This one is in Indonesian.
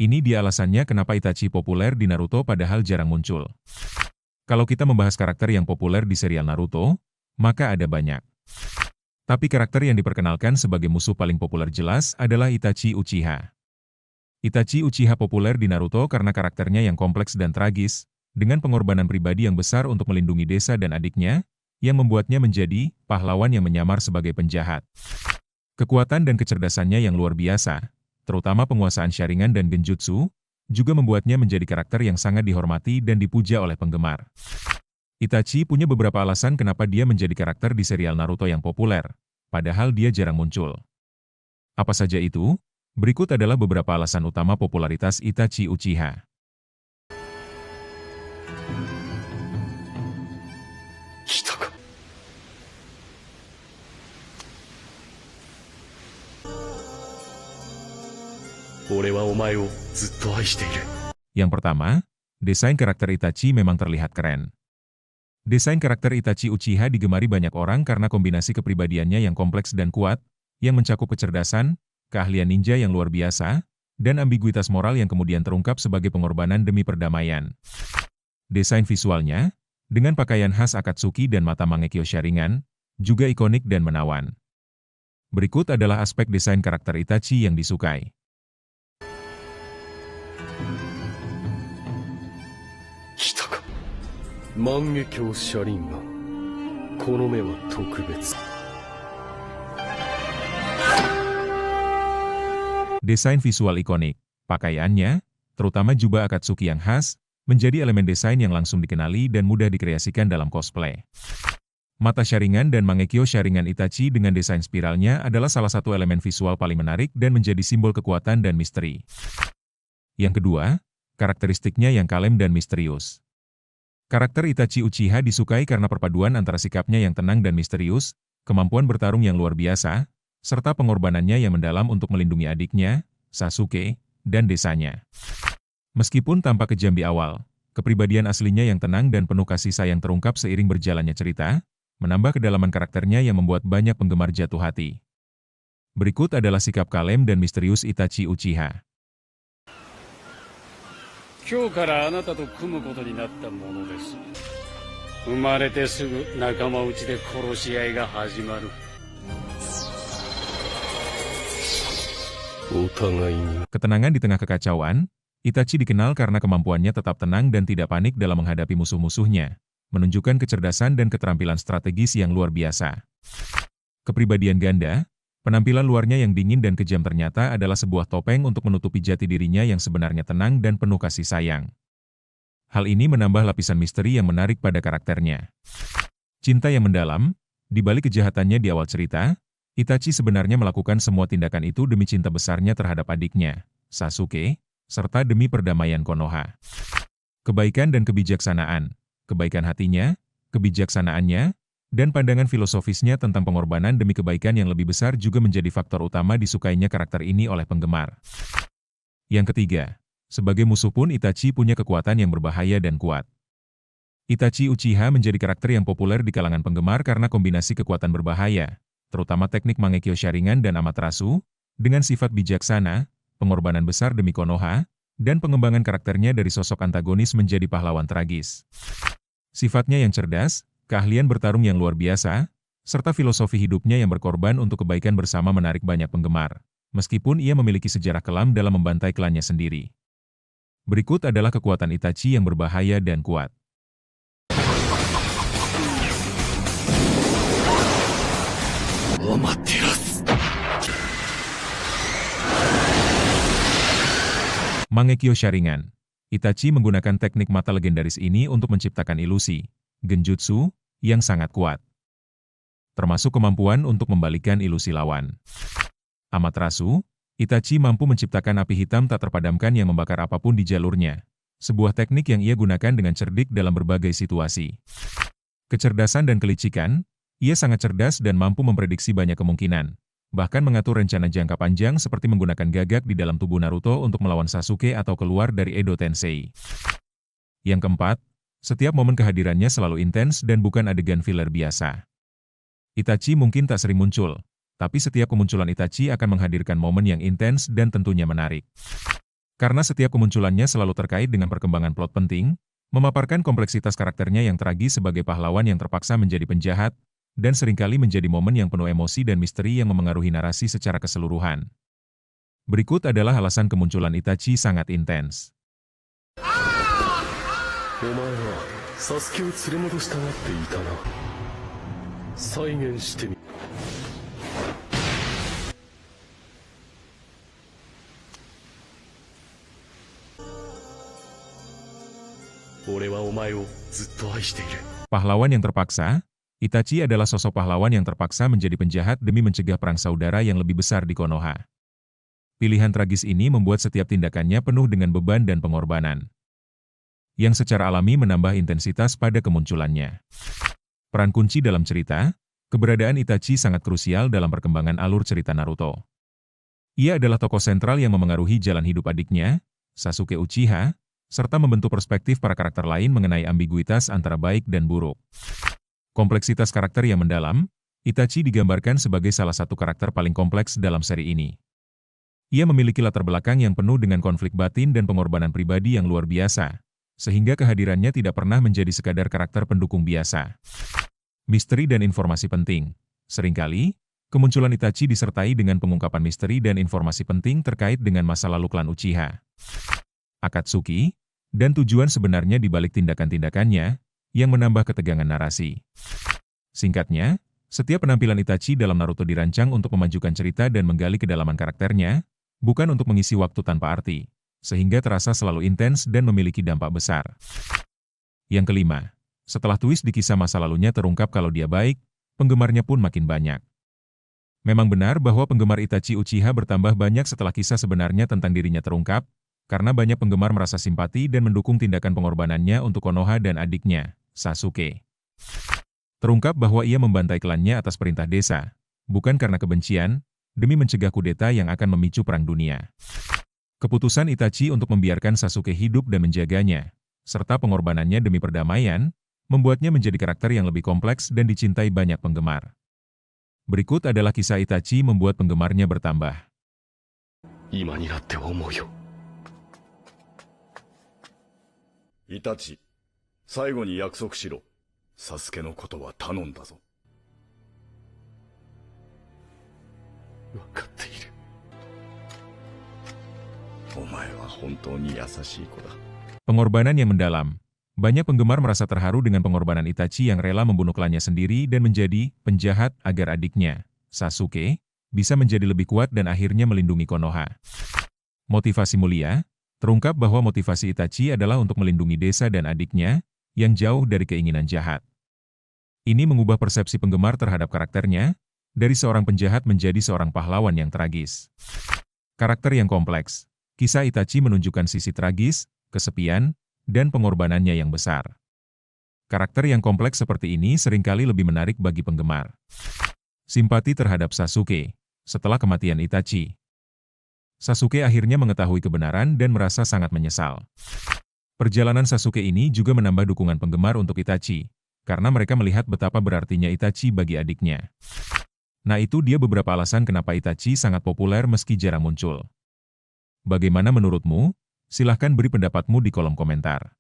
Ini dia alasannya kenapa Itachi populer di Naruto padahal jarang muncul. Kalau kita membahas karakter yang populer di serial Naruto, maka ada banyak. Tapi karakter yang diperkenalkan sebagai musuh paling populer jelas adalah Itachi Uchiha. Itachi Uchiha populer di Naruto karena karakternya yang kompleks dan tragis, dengan pengorbanan pribadi yang besar untuk melindungi desa dan adiknya, yang membuatnya menjadi pahlawan yang menyamar sebagai penjahat. Kekuatan dan kecerdasannya yang luar biasa, terutama penguasaan Sharingan dan Genjutsu, juga membuatnya menjadi karakter yang sangat dihormati dan dipuja oleh penggemar. Itachi punya beberapa alasan kenapa dia menjadi karakter di serial Naruto yang populer, padahal dia jarang muncul. Apa saja itu? Berikut adalah beberapa alasan utama popularitas Itachi Uchiha. Yang pertama, desain karakter Itachi memang terlihat keren. Desain karakter Itachi Uchiha digemari banyak orang karena kombinasi kepribadiannya yang kompleks dan kuat, yang mencakup kecerdasan, keahlian ninja yang luar biasa, dan ambiguitas moral yang kemudian terungkap sebagai pengorbanan demi perdamaian. Desain visualnya, dengan pakaian khas Akatsuki dan mata Mangekyo Sharingan, juga ikonik dan menawan. Berikut adalah aspek desain karakter Itachi yang disukai. Mangekyo Sharingan. Kono me wa tokubetsu. Desain visual ikonik, pakaiannya, terutama jubah Akatsuki yang khas, menjadi elemen desain yang langsung dikenali dan mudah dikreasikan dalam cosplay. Mata Sharingan dan Mangekyo Sharingan Itachi dengan desain spiralnya adalah salah satu elemen visual paling menarik dan menjadi simbol kekuatan dan misteri. Yang kedua, karakteristiknya yang kalem dan misterius. Karakter Itachi Uchiha disukai karena perpaduan antara sikapnya yang tenang dan misterius, kemampuan bertarung yang luar biasa, serta pengorbanannya yang mendalam untuk melindungi adiknya, Sasuke, dan desanya. Meskipun tampak kejam di awal, kepribadian aslinya yang tenang dan penuh kasih sayang terungkap seiring berjalannya cerita, menambah kedalaman karakternya yang membuat banyak penggemar jatuh hati. Berikut adalah sikap kalem dan misterius Itachi Uchiha. 今日からあなたと組むことになったものです。生まれてすぐ仲間内で殺し合いが始まる。お互いに。Ketenangan di tengah kekacauan, Itachi dikenal karena kemampuannya tetap tenang dan tidak panik dalam menghadapi musuh-musuhnya, menunjukkan kecerdasan dan keterampilan strategis yang luar biasa. Kepribadian ganda, penampilan luarnya yang dingin dan kejam ternyata adalah sebuah topeng untuk menutupi jati dirinya yang sebenarnya tenang dan penuh kasih sayang. Hal ini menambah lapisan misteri yang menarik pada karakternya. Cinta yang mendalam, di balik kejahatannya di awal cerita, Itachi sebenarnya melakukan semua tindakan itu demi cinta besarnya terhadap adiknya, Sasuke, serta demi perdamaian Konoha. Kebaikan dan kebijaksanaan, kebaikan hatinya, kebijaksanaannya, dan pandangan filosofisnya tentang pengorbanan demi kebaikan yang lebih besar juga menjadi faktor utama disukainya karakter ini oleh penggemar. Yang ketiga, sebagai musuh pun Itachi punya kekuatan yang berbahaya dan kuat. Itachi Uchiha menjadi karakter yang populer di kalangan penggemar karena kombinasi kekuatan berbahaya, terutama teknik Mangekyo Sharingan dan Amaterasu, dengan sifat bijaksana, pengorbanan besar demi Konoha, dan pengembangan karakternya dari sosok antagonis menjadi pahlawan tragis. Sifatnya yang cerdas, keahlian bertarung yang luar biasa, serta filosofi hidupnya yang berkorban untuk kebaikan bersama menarik banyak penggemar, meskipun ia memiliki sejarah kelam dalam membantai klannya sendiri. Berikut adalah kekuatan Itachi yang berbahaya dan kuat. Mangekyo Sharingan. Itachi menggunakan teknik mata legendaris ini untuk menciptakan ilusi, genjutsu, yang sangat kuat. Termasuk kemampuan untuk membalikkan ilusi lawan. Amaterasu, Itachi mampu menciptakan api hitam tak terpadamkan yang membakar apapun di jalurnya. Sebuah teknik yang ia gunakan dengan cerdik dalam berbagai situasi. Kecerdasan dan kelicikan, ia sangat cerdas dan mampu memprediksi banyak kemungkinan. Bahkan mengatur rencana jangka panjang seperti menggunakan gagak di dalam tubuh Naruto untuk melawan Sasuke atau keluar dari Edo Tensei. Yang keempat, setiap momen kehadirannya selalu intens dan bukan adegan filler biasa. Itachi mungkin tak sering muncul, tapi setiap kemunculan Itachi akan menghadirkan momen yang intens dan tentunya menarik. Karena setiap kemunculannya selalu terkait dengan perkembangan plot penting, memaparkan kompleksitas karakternya yang tragis sebagai pahlawan yang terpaksa menjadi penjahat, dan seringkali menjadi momen yang penuh emosi dan misteri yang memengaruhi narasi secara keseluruhan. Berikut adalah alasan kemunculan Itachi sangat intens. お前はサスケを連れ戻したがっていたな。再現してみ。俺はお前をずっと愛している。 Pahlawan yang terpaksa, Itachi adalah sosok pahlawan yang terpaksa menjadi penjahat demi mencegah perang saudara yang lebih besar di Konoha. Pilihan tragis ini membuat setiap tindakannya penuh dengan beban dan pengorbanan, yang secara alami menambah intensitas pada kemunculannya. Peran kunci dalam cerita, keberadaan Itachi sangat krusial dalam perkembangan alur cerita Naruto. Ia adalah tokoh sentral yang memengaruhi jalan hidup adiknya, Sasuke Uchiha, serta membentuk perspektif para karakter lain mengenai ambiguitas antara baik dan buruk. Kompleksitas karakter yang mendalam, Itachi digambarkan sebagai salah satu karakter paling kompleks dalam seri ini. Ia memiliki latar belakang yang penuh dengan konflik batin dan pengorbanan pribadi yang luar biasa, sehingga kehadirannya tidak pernah menjadi sekadar karakter pendukung biasa. Misteri dan informasi penting. Seringkali, kemunculan Itachi disertai dengan pengungkapan misteri dan informasi penting terkait dengan masa lalu klan Uchiha, Akatsuki, dan tujuan sebenarnya di balik tindakan-tindakannya, yang menambah ketegangan narasi. Singkatnya, setiap penampilan Itachi dalam Naruto dirancang untuk memajukan cerita dan menggali kedalaman karakternya, bukan untuk mengisi waktu tanpa arti, sehingga terasa selalu intens dan memiliki dampak besar. Yang kelima, setelah twist di kisah masa lalunya terungkap kalau dia baik, penggemarnya pun makin banyak. Memang benar bahwa penggemar Itachi Uchiha bertambah banyak setelah kisah sebenarnya tentang dirinya terungkap, karena banyak penggemar merasa simpati dan mendukung tindakan pengorbanannya untuk Konoha dan adiknya, Sasuke. Terungkap bahwa ia membantai klannya atas perintah desa, bukan karena kebencian, demi mencegah kudeta yang akan memicu perang dunia. Keputusan Itachi untuk membiarkan Sasuke hidup dan menjaganya, serta pengorbanannya demi perdamaian, membuatnya menjadi karakter yang lebih kompleks dan dicintai banyak penggemar. Berikut adalah kisah Itachi membuat penggemarnya bertambah. 今になって思うよ。イタチ、最後に約束しろ。サスケのことは頼んだぞ。分かっている。お前は本当に優しい子だ。 Pengorbanan yang mendalam. Banyak penggemar merasa terharu dengan pengorbanan Itachi yang rela membunuh klannya sendiri dan menjadi penjahat agar adiknya, Sasuke, bisa menjadi lebih kuat dan akhirnya melindungi Konoha. Motivasi mulia. Terungkap bahwa motivasi Itachi adalah untuk melindungi desa dan adiknya, yang jauh dari keinginan jahat. Ini mengubah persepsi penggemar terhadap karakternya, dari seorang penjahat menjadi seorang pahlawan yang tragis. Karakter yang kompleks. Kisah Itachi menunjukkan sisi tragis, kesepian, dan pengorbanannya yang besar. Karakter yang kompleks seperti ini seringkali lebih menarik bagi penggemar. Simpati terhadap Sasuke. Setelah kematian Itachi, Sasuke akhirnya mengetahui kebenaran dan merasa sangat menyesal. Perjalanan Sasuke ini juga menambah dukungan penggemar untuk Itachi, karena mereka melihat betapa berartinya Itachi bagi adiknya. Nah, itu dia beberapa alasan kenapa Itachi sangat populer meski jarang muncul. Bagaimana menurutmu? Silahkan beri pendapatmu di kolom komentar.